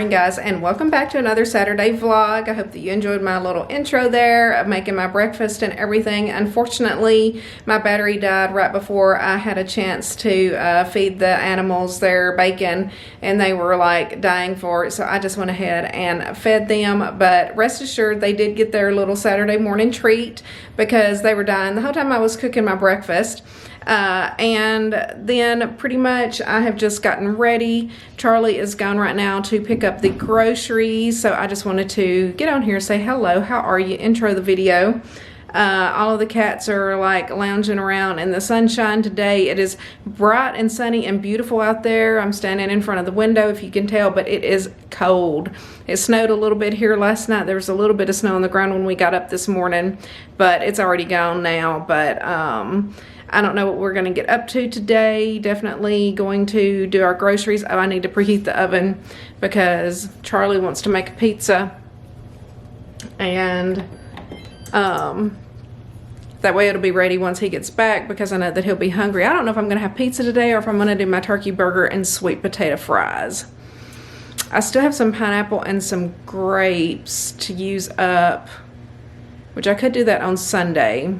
morning, guys, and welcome back to another Saturday vlog. I hope that you enjoyed my little intro there of making my breakfast and everything. Unfortunately, my battery died right before I had a chance to feed the animals their bacon, and they were like dying for it, so I just went ahead and fed them. But rest assured, they did get their little Saturday morning treat because they were dying the whole time I was cooking my breakfast. And then pretty much I have just gotten ready. Charlie is gone right now to pick up the groceries, so I just wanted to get on here, say hello, how are you, intro the video. All of the cats are like lounging around in the sunshine today. It is bright and sunny and beautiful out there. I'm standing in front of the window, if you can tell, but it is cold. It snowed a little bit here last night. There was a little bit of snow on the ground when we got up this morning, but it's already gone now. But I don't know what we're going to get up to today. Definitely going to do our groceries. Oh, I need to preheat the oven because Charlie wants to make a pizza. And that way it'll be ready once he gets back, because I know that he'll be hungry. I don't know if I'm going to have pizza today or if I'm going to do my turkey burger and sweet potato fries. I still have some pineapple and some grapes to use up, which I could do that on Sunday.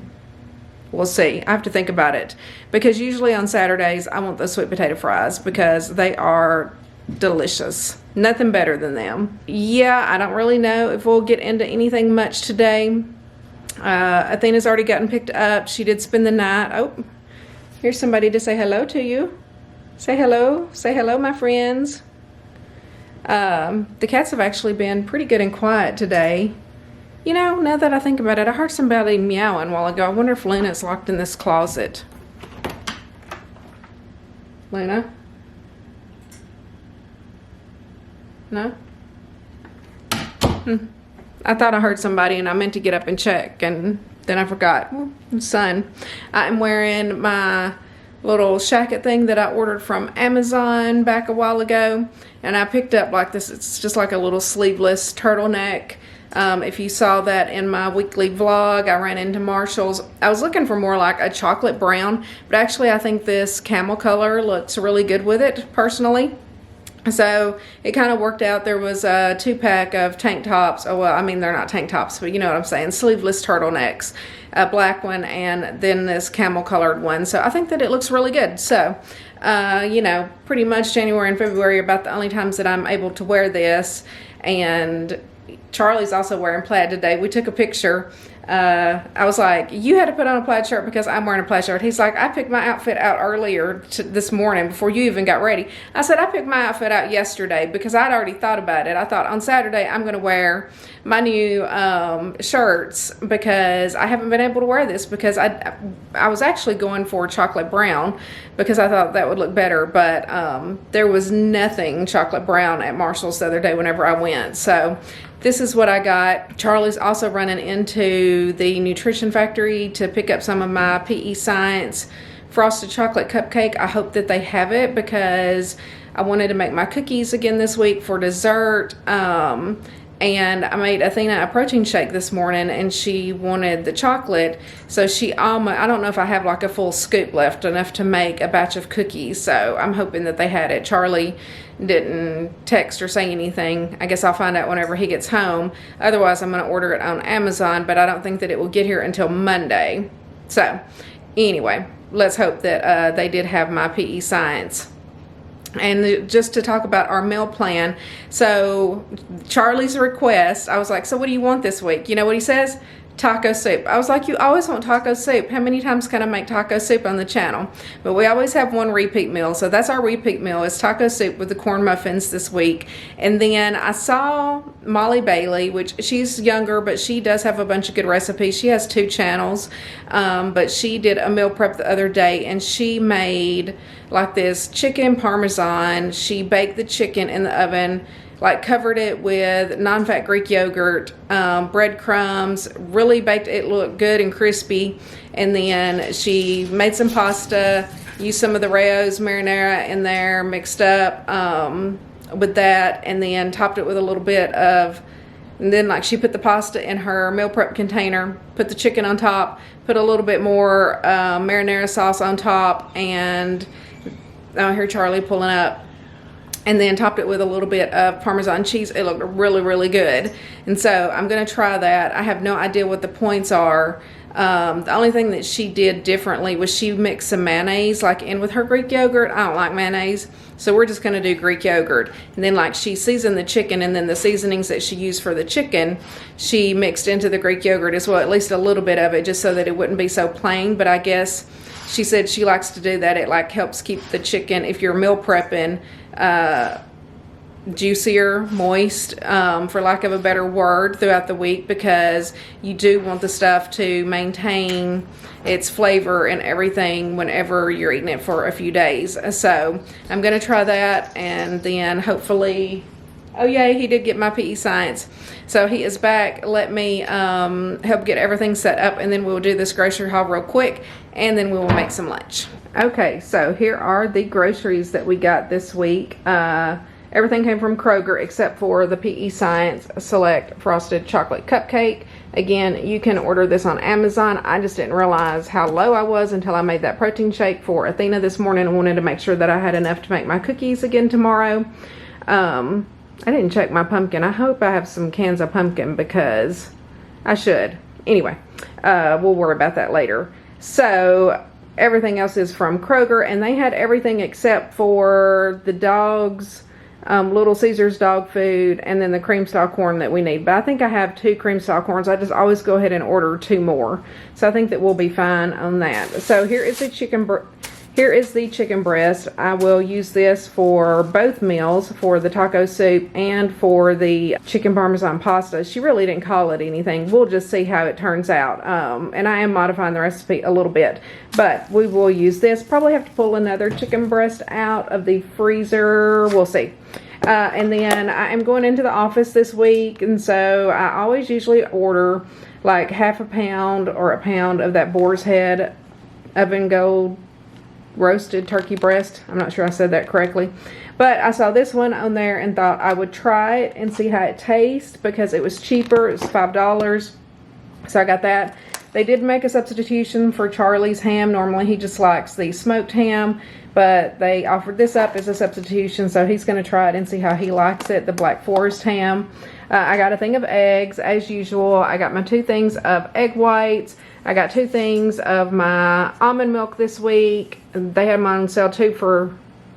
We'll see. I have to think about it, because usually on Saturdays I want those sweet potato fries because they are delicious. Nothing better than them. Yeah, I don't really know if we'll get into anything much today. Athena's already gotten picked up. She did spend the night. Oh, here's somebody to say hello to you. Say hello. Say hello, my friends. The cats have actually been pretty good and quiet today. You know, now that I think about it, I heard somebody meowing a while ago. I wonder if Luna's locked in this closet. Luna? No? I thought I heard somebody and I meant to get up and check, and then I forgot. Son, I'm wearing my little shacket thing that I ordered from Amazon back a while ago, and I picked up like this. It's just like a little sleeveless turtleneck. If you saw that in my weekly vlog, I ran into Marshall's. I was looking for more like a chocolate brown, but actually I think this camel color looks really good with it personally. So it kind of worked out. There was a 2-pack of tank tops. Oh, well, I mean, they're not tank tops, but you know what I'm saying. Sleeveless turtlenecks, a black one, and then this camel colored one. So I think that it looks really good. So, you know, pretty much January and February are about the only times that I'm able to wear this. And Charlie's also wearing plaid today. We took a picture. I was like, you had to put on a plaid shirt because I'm wearing a plaid shirt. He's like, I picked my outfit out earlier this morning before you even got ready. I said, I picked my outfit out yesterday because I'd already thought about it. I thought on Saturday I'm going to wear my new shirts because I haven't been able to wear this, because I was actually going for chocolate brown because I thought that would look better, but there was nothing chocolate brown at Marshall's the other day whenever I went. So this is what I got. Charlie's also running into the Nutrition Factory to pick up some of my P.E. Science frosted chocolate cupcake. I hope that they have it because I wanted to make my cookies again this week for dessert. And I made Athena a protein shake this morning, and she wanted the chocolate. So she almost, I don't know if I have like a full scoop left, enough to make a batch of cookies. So I'm hoping that they had it. Charlie didn't text or say anything. I guess I'll find out whenever he gets home. Otherwise, I'm going to order it on Amazon, but I don't think that it will get here until Monday. So anyway, let's hope that they did have my P.E. Science. And just to talk about our meal plan, so Charlie's request, I was like, so what do you want this week? You know what he says? Taco soup. I was like, you always want taco soup. How many times can I make taco soup on the channel? But we always have one repeat meal. So that's our repeat meal, is taco soup with the corn muffins this week. And then I saw Molly Bailey, which she's younger, but she does have a bunch of good recipes. She has 2 channels, but she did a meal prep the other day, and she made like this chicken parmesan. She baked the chicken in the oven, like covered it with non-fat Greek yogurt, breadcrumbs, really baked it, looked good and crispy. And then she made some pasta, used some of the Rao's marinara in there, mixed up with that, and then topped it with a little bit of, and then like she put the pasta in her meal prep container, put the chicken on top, put a little bit more marinara sauce on top, and I hear Charlie pulling up. and then topped it with a little bit of Parmesan cheese. It looked really, really good. And so I'm gonna try that. I have no idea what the points are. The only thing that she did differently was she mixed some mayonnaise like in with her Greek yogurt. I don't like mayonnaise, so we're just gonna do Greek yogurt. And then like she seasoned the chicken, and then the seasonings that she used for the chicken, she mixed into the Greek yogurt as well, at least a little bit of it, just so that it wouldn't be so plain. But I guess she said she likes to do that. It like helps keep the chicken, if you're meal prepping, juicier, moist, for lack of a better word, throughout the week, because you do want the stuff to maintain its flavor and everything whenever you're eating it for a few days. So I'm gonna try that, and then hopefully, oh yay, he did get my PE science. So he is back. Let me help get everything set up, and then we'll do this grocery haul real quick, and then we will make some lunch. Okay, so here are the groceries that we got this week. Everything came from Kroger except for the PE Science Select Frosted Chocolate Cupcake. Again, you can order this on Amazon. I just didn't realize how low I was until I made that protein shake for Athena this morning. I wanted to make sure that I had enough to make my cookies again tomorrow. I didn't check my pumpkin. I hope I have some cans of pumpkin, because I should. Anyway, we'll worry about that later. So everything else is from Kroger, and they had everything except for the dogs, Little Caesars dog food, and then the cream style corn that we need. But I think I have 2 cream style corns. I just always go ahead and order 2 more. So I think that we'll be fine on that. So here is the chicken breast. I will use this for both meals, for the taco soup and for the chicken parmesan pasta. She really didn't call it anything. We'll just see how it turns out. And I am modifying the recipe a little bit, but we will use this. Probably have to pull another chicken breast out of the freezer. We'll see. And then I am going into the office this week, and so I always usually order like half a pound or a pound of that boar's head oven gold roasted turkey breast. I'm not sure I said that correctly, but I saw this one on there and thought I would try it and see how it tastes, because it was cheaper. It was $5, so I got that. They did make a substitution for Charlie's ham. Normally he just likes the smoked ham, but they offered this up as a substitution, so he's going to try it and see how he likes it, the Black Forest ham. I got a thing of eggs, as usual. I got my 2 things of egg whites. I got 2 things of my almond milk this week. They had them on sale, 2 for,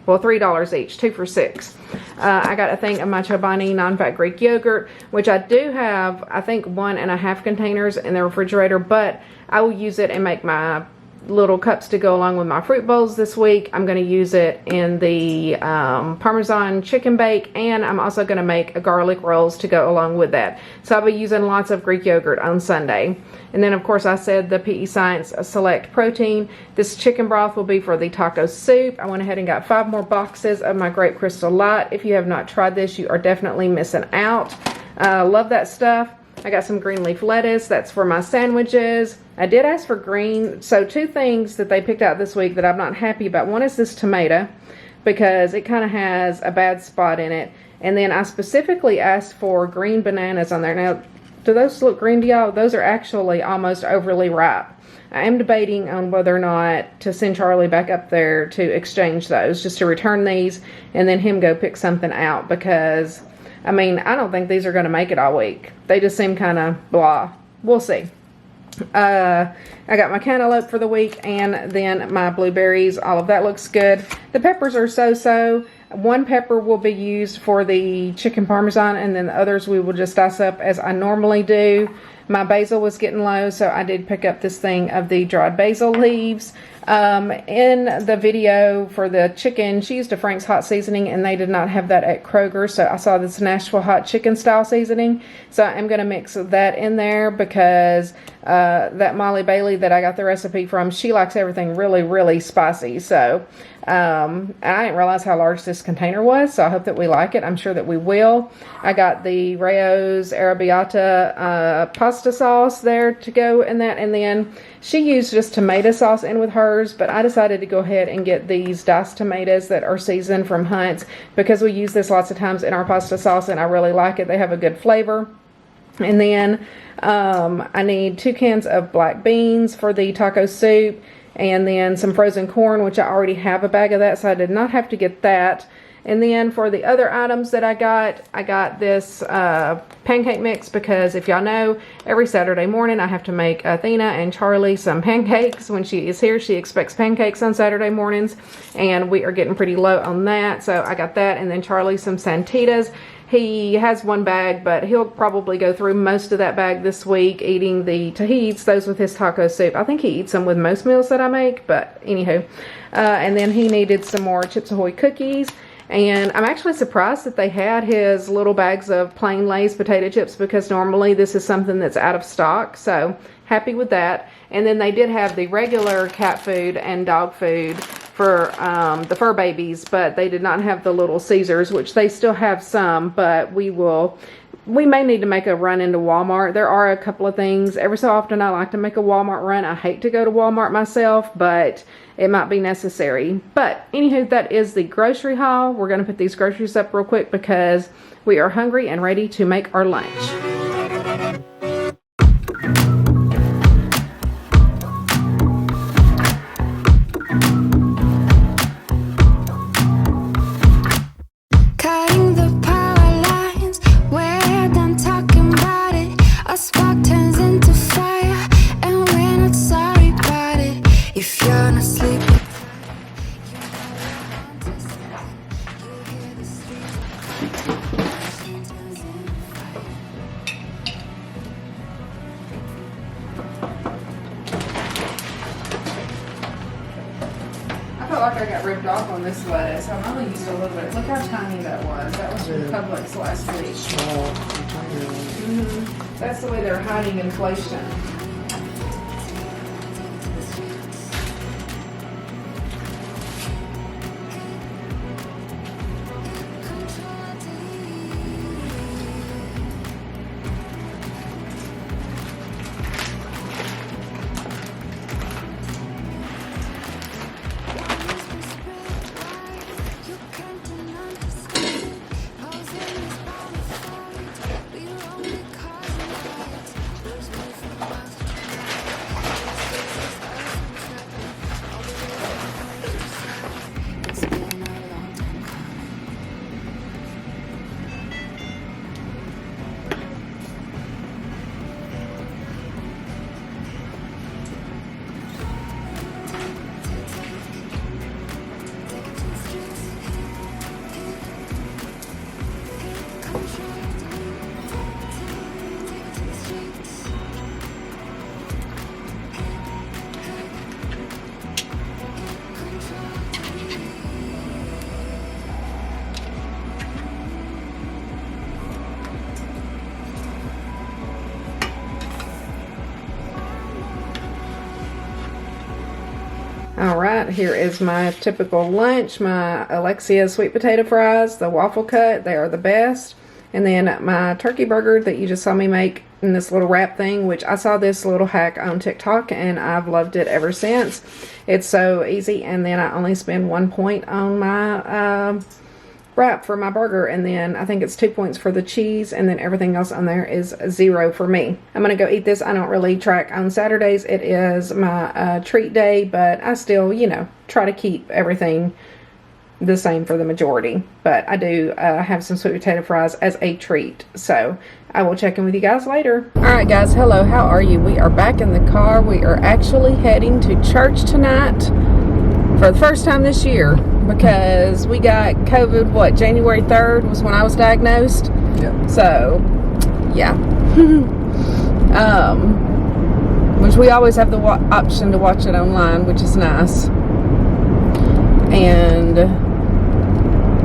well, $3 each, 2 for $6. I got a thing of my Chobani non-fat Greek yogurt, which I do have, I think, 1.5 containers in the refrigerator, but I will use it and make my little cups to go along with my fruit bowls this week. I'm going to use it in the Parmesan chicken bake, and I'm also going to make a garlic rolls to go along with that. So I'll be using lots of Greek yogurt on Sunday. And then, of course, I said the PE Science Select Protein. This chicken broth will be for the taco soup. I went ahead and got 5 more boxes of my Grape Crystal Light. If you have not tried this, you are definitely missing out. Love that stuff. I got some green leaf lettuce. That's for my sandwiches. I did ask for green. So 2 things that they picked out this week that I'm not happy about. One is this tomato, because it kind of has a bad spot in it. And then I specifically asked for green bananas on there. Now, do those look green to y'all? Those are actually almost overly ripe. I am debating on whether or not to send Charlie back up there to exchange those, just to return these and then him go pick something out, because I mean, I don't think these are going to make it all week. They just seem kind of blah. We'll see. I got my cantaloupe for the week, and then my blueberries. All of that looks good. The peppers are so-so. 1 pepper will be used for the chicken parmesan, and then the others we will just dice up as I normally do. My basil was getting low, so I did pick up this thing of the dried basil leaves. In the video for the chicken, she used a Frank's hot seasoning, and they did not have that at Kroger, so I saw this Nashville hot chicken style seasoning. So I'm going to mix that in there, because that Molly Bailey that I got the recipe from, she likes everything really, really spicy. So I didn't realize how large this container was, so I hope that we like it. I'm sure that we will. I got the Rayo's Arrabbiata pasta sauce there to go in that, and then she used just tomato sauce in with hers, but I decided to go ahead and get these diced tomatoes that are seasoned from Hunt's, because we use this lots of times in our pasta sauce, and I really like it. They have a good flavor. And then I need 2 cans of black beans for the taco soup, and then some frozen corn, which I already have a bag of that, so I did not have to get that. And then for the other items that I got this pancake mix, because if y'all know, every Saturday morning I have to make Athena and Charlie some pancakes. When she is here, she expects pancakes on Saturday mornings, and we are getting pretty low on that. So I got that, and then Charlie some Santitas. He has one bag, but he'll probably go through most of that bag this week eating he eats those with his taco soup. I think he eats them with most meals that I make, but anywho. And then he needed some more Chips Ahoy cookies. And I'm actually surprised that they had his little bags of plain Lay's potato chips, because normally this is something that's out of stock. So happy with that. And then they did have the regular cat food and dog food for the fur babies, but they did not have the little Caesars, which they still have some, but we may need to make a run into Walmart. There are a couple of things. Every so often I like to make a Walmart run. I hate to go to Walmart myself, but it might be necessary. But anywho, that is the grocery haul. We're going to put these groceries up real quick because we are hungry and ready to make our lunch. Like I got ripped off on this lettuce. I've only used a little bit. Look how tiny that was. That was from Publix last week. Small, tiny. That's the way they're hiding inflation. Alright, here is my typical lunch. My Alexia sweet potato fries, the waffle cut, they are the best. And then my turkey burger that you just saw me make in this little wrap thing, which I saw this little hack on TikTok and I've loved it ever since. It's so easy, and then I only spend 1 point on my wrap for my burger, and then I think it's 2 points for the cheese, and then everything else on there is 0 for me. I'm gonna go eat this. I don't really track on Saturdays. It is my treat day, but I still, you know, try to keep everything the same for the majority. But I do have some sweet potato fries as a treat, so I will check in with you guys later. Alright guys, hello, how are you? We are back in the car. We are actually heading to church tonight for the first time this year, because we got COVID, what, January 3rd was when I was diagnosed? Yep. So, yeah. Which we always have the option to watch it online, which is nice. And,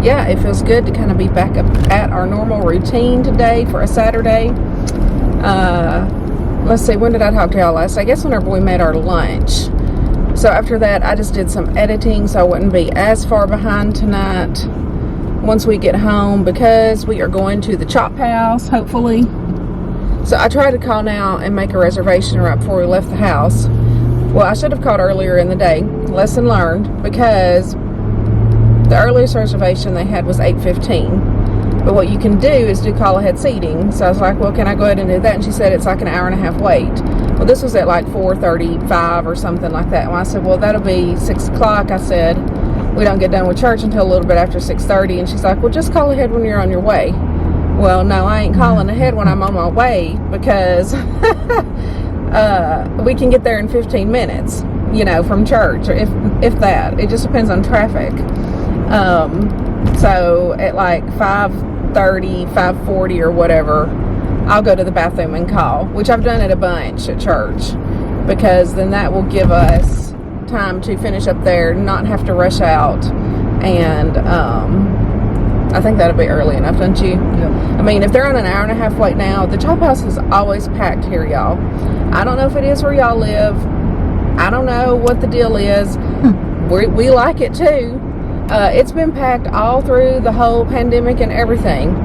yeah, it feels good to kind of be back up at our normal routine today for a Saturday. Let's see, when did I talk to y'all last? I guess whenever we made our lunch. So after that, I just did some editing so I wouldn't be as far behind tonight once we get home, because we are going to the Chop House, hopefully. So I tried to call now and make a reservation right before we left the house. Well, I should have called earlier in the day. Lesson learned, because the earliest reservation they had was 8:15. But what you can do is do call ahead seating. So I was like, well, can I go ahead and do that? And she said it's like an hour and a half wait. Well, this was at like 4:35 or something like that. And I said, well, that'll be 6 o'clock. I said, we don't get done with church until a little bit after 6:30. And she's like, well, just call ahead when you're on your way. Well, no, I ain't calling ahead when I'm on my way, because we can get there in 15 minutes, you know, from church, or if that. It just depends on traffic. So at like 5:30, 5:40 or whatever, I'll go to the bathroom and call, which I've done it a bunch at church, because then that will give us time to finish up there, not have to rush out, and I think that'll be early enough, don't you? Yeah. I mean, if they're on an hour and a half wait now, the Chop House is always packed here, y'all. I don't know if it is where y'all live. I don't know what the deal is. We like it too. It's been packed all through the whole pandemic and everything.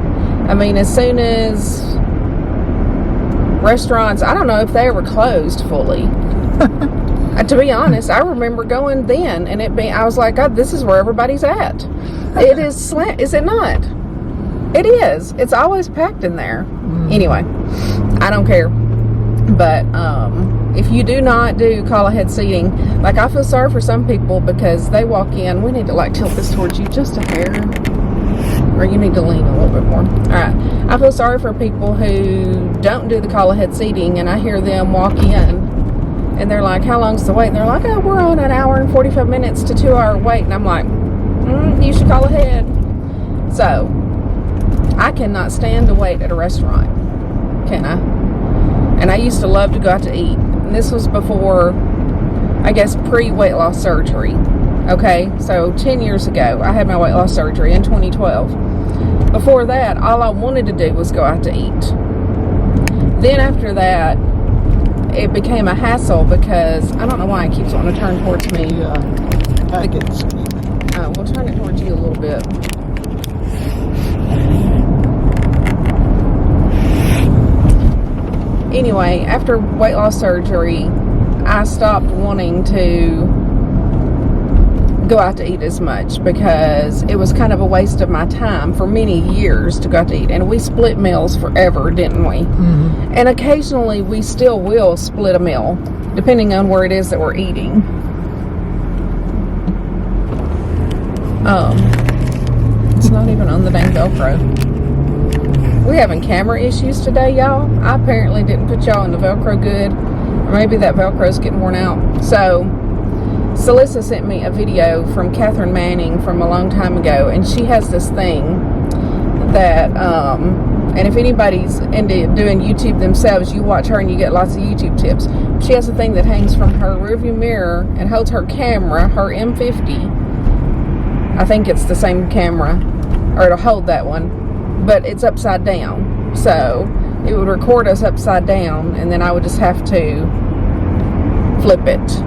I mean, as soon as restaurants, I don't know if they ever closed fully. To be honest, I remember going then, and I was like, God, this is where everybody's at. It is is it not? It is. It's always packed in there. Anyway, I don't care. But if you do not do call ahead seating, like, I feel sorry for some people because they walk in. We need to like tilt this towards you just a hair, or you need to lean a little bit more. All right. I feel sorry for people who don't do the call ahead seating, and I hear them walk in and they're like, how long's the wait? And they're like, oh, we're on an hour and 45 minutes to 2 hour wait. And I'm like, you should call ahead. So I cannot stand to wait at a restaurant, can I? And I used to love to go out to eat. And this was before, I guess, pre-weight loss surgery. Okay, so 10 years ago, I had my weight loss surgery in 2012. Before that, all I wanted to do was go out to eat. Then after that, it became a hassle because, I don't know why it keeps wanting to turn towards me. Yeah. Packets. We'll turn it towards you a little bit. Anyway, after weight loss surgery, I stopped wanting to go out to eat as much because it was kind of a waste of my time for many years to go out to eat. And we split meals forever, didn't we? Mm-hmm. And occasionally we still will split a meal, depending on where it is that we're eating. It's not even on the dang Velcro. We having camera issues today, y'all. I apparently didn't put y'all in the Velcro good. Or maybe that Velcro's getting worn out. So, Celissa sent me a video from Catherine Manning from a long time ago. And she has this thing that, and if anybody's into doing YouTube themselves, you watch her and you get lots of YouTube tips. She has a thing that hangs from her rearview mirror and holds her camera, her M50. I think it's the same camera, or it'll hold that one, but it's upside down. So it would record us upside down, and then I would just have to flip it.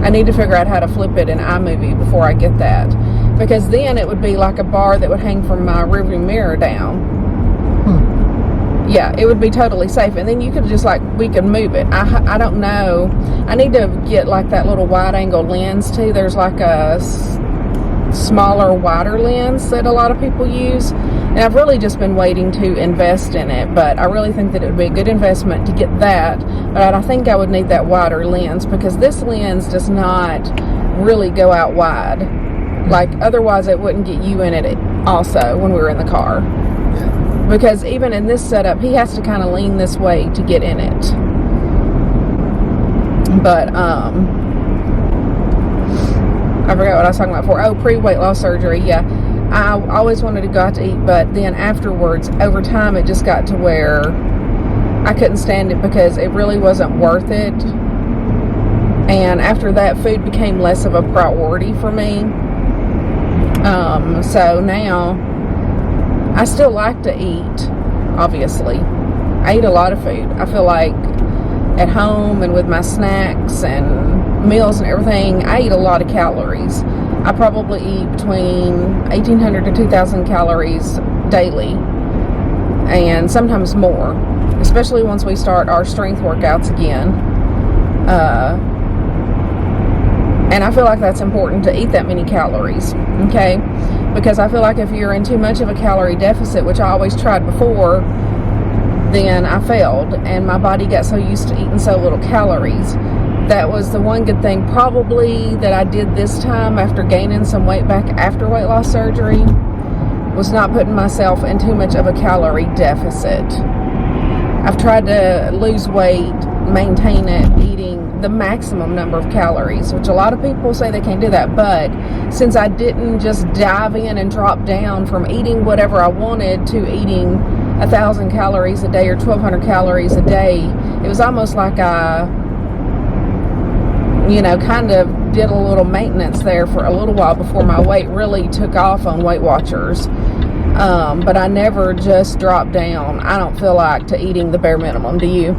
I need to figure out how to flip it in iMovie before I get that, because then it would be like a bar that would hang from my rearview mirror down. Yeah, it would be totally safe, and then you could just, like, we could move it. I don't know. I need to get like that little wide angle lens too. There's like a smaller, wider lens that a lot of people use, and I've really just been waiting to invest in it, but I really think that it would be a good investment to get that. But I think I would need that wider lens, because this lens does not really go out wide, like, otherwise it wouldn't get you in it also when we were in the car. Yeah. Because even in this setup, he has to kind of lean this way to get in it. But I forgot what I was talking about before. Oh, pre-weight loss surgery. Yeah, I always wanted to go out to eat, but then afterwards, over time, it just got to where I couldn't stand it because it really wasn't worth it. And after that, food became less of a priority for me. So now I still like to eat, obviously. I eat a lot of food. I feel like at home and with my snacks and meals and everything, I eat a lot of calories. I probably eat between 1,800 to 2,000 calories daily, and sometimes more, especially once we start our strength workouts again. And I feel like that's important to eat that many calories, okay? Because I feel like if you're in too much of a calorie deficit, which I always tried before, then I failed, and my body got so used to eating so little calories that was the one good thing probably that I did this time after gaining some weight back after weight loss surgery, was not putting myself in too much of a calorie deficit. I've tried to lose weight, maintain it, eating the maximum number of calories, which a lot of people say they can't do that, but since I didn't just dive in and drop down from eating whatever I wanted to eating 1,000 calories a day or 1,200 calories a day, it was almost like I, kind of did a little maintenance there for a little while before my weight really took off on Weight Watchers. But I never just dropped down, I don't feel like, to eating the bare minimum. Do you?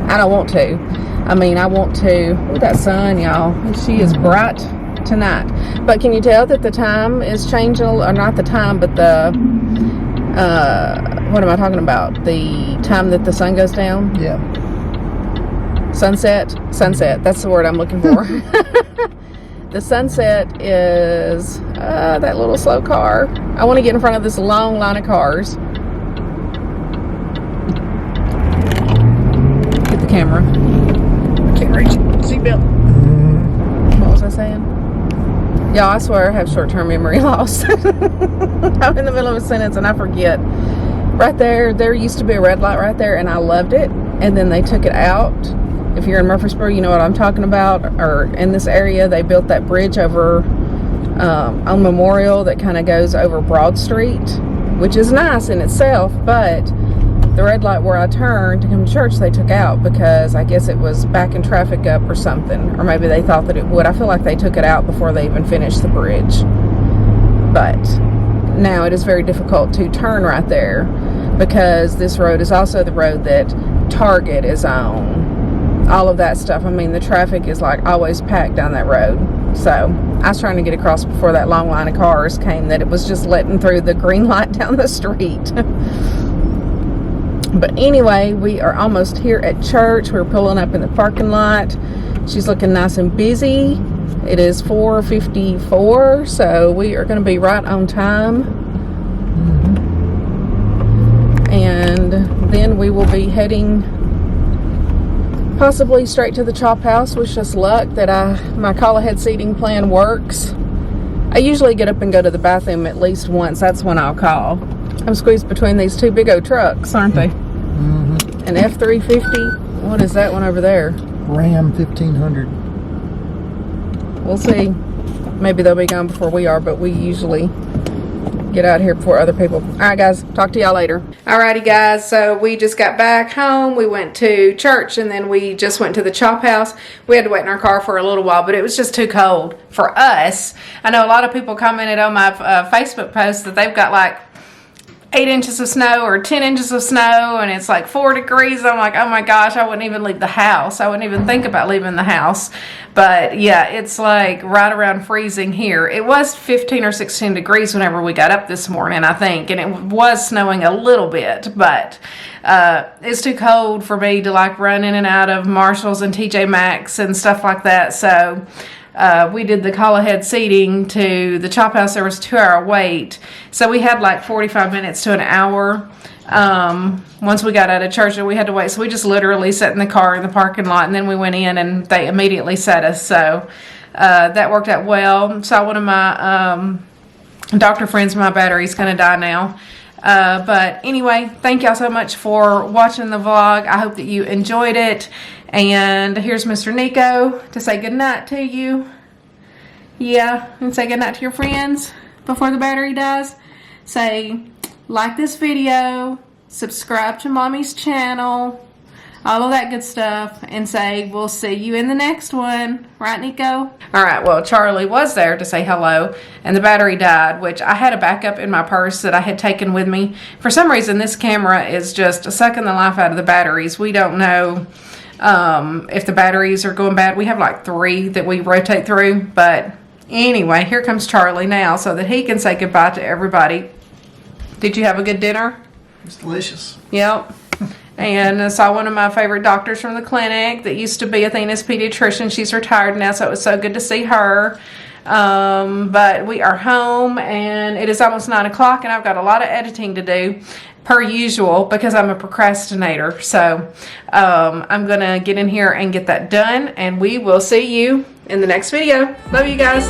I don't want to. I mean, I want to. Look at that sun, y'all. She is bright tonight. But can you tell that the time is changing? Or not the time, but the, what am I talking about? The time that the sun goes down? Yeah. Sunset? Sunset. That's the word I'm looking for. The sunset is that little slow car. I want to get in front of this long line of cars. Get the camera. Can't reach it. Seatbelt. What was I saying? Y'all, I swear I have short-term memory loss. I'm in the middle of a sentence and I forget. Right there used to be a red light right there, and I loved it. And then they took it out. If you're in Murfreesboro, you know what I'm talking about. Or in this area, they built that bridge over on Memorial that kind of goes over Broad Street, which is nice in itself, but the red light where I turned to come to church, they took out because I guess it was backing traffic up or something. Or maybe they thought that it would. I feel like they took it out before they even finished the bridge. But now it is very difficult to turn right there because this road is also the road that Target is on. All of that stuff. I mean, the traffic is like always packed down that road. So I was trying to get across before that long line of cars came, that it was just letting through the green light down the street. But anyway, we are almost here at church. We're pulling up in the parking lot. She's looking nice and busy. It is 4:54, so we are going to be right on time. And then we will be heading possibly straight to the chop house. Wish us luck that my call ahead seating plan works. I usually get up and go to the bathroom at least once. That's when I'll call. I'm squeezed between these two big old trucks, aren't they? Mm-hmm. An F-350. What is that one over there? Ram 1500. We'll see. Maybe they'll be gone before we are, but we usually get out here before other people. All right, guys. Talk to y'all later. Alrighty, guys. So we just got back home. We went to church, and then we just went to the chop house. We had to wait in our car for a little while, but it was just too cold for us. I know a lot of people commented on my Facebook post that they've got like 8 inches of snow or 10 inches of snow, and it's like 4 degrees. I'm like, oh my gosh, I wouldn't even leave the house. I wouldn't even think about leaving the house. But yeah, it's like right around freezing here. It was 15 or 16 degrees whenever we got up this morning, I think, and it was snowing a little bit, but it's too cold for me to like run in and out of Marshalls and TJ Maxx and stuff like that. So we did the call ahead seating to the chop house. There was a 2-hour wait, so we had like 45 minutes to an hour once we got out of church, and we had to wait. So we just literally sat in the car in the parking lot, and then we went in and they immediately set us. So that worked out well. Saw one of my doctor friends. My battery's gonna die now. But anyway, thank y'all so much for watching the vlog. I hope that you enjoyed it. And here's Mr. Nico to say goodnight to you. Yeah, and say goodnight to your friends before the battery dies. Say, like this video, subscribe to Mommy's channel, all of that good stuff, and say, we'll see you in the next one. Right, Nico? Alright, well, Charlie was there to say hello, and the battery died, which I had a backup in my purse that I had taken with me. For some reason, this camera is just sucking the life out of the batteries. We don't know if the batteries are going bad. We have like 3 that we rotate through, but anyway, here comes Charlie now so that he can say goodbye to everybody. Did you have a good dinner? It's delicious. Yep. And I saw one of my favorite doctors from the clinic that used to be Athena's pediatrician. She's retired now, so it was so good to see her. But we are home, and it is almost 9 o'clock, and I've got a lot of editing to do. per usual because I'm a procrastinator. So I'm going to get in here and get that done, and we will see you in the next video. Love you guys.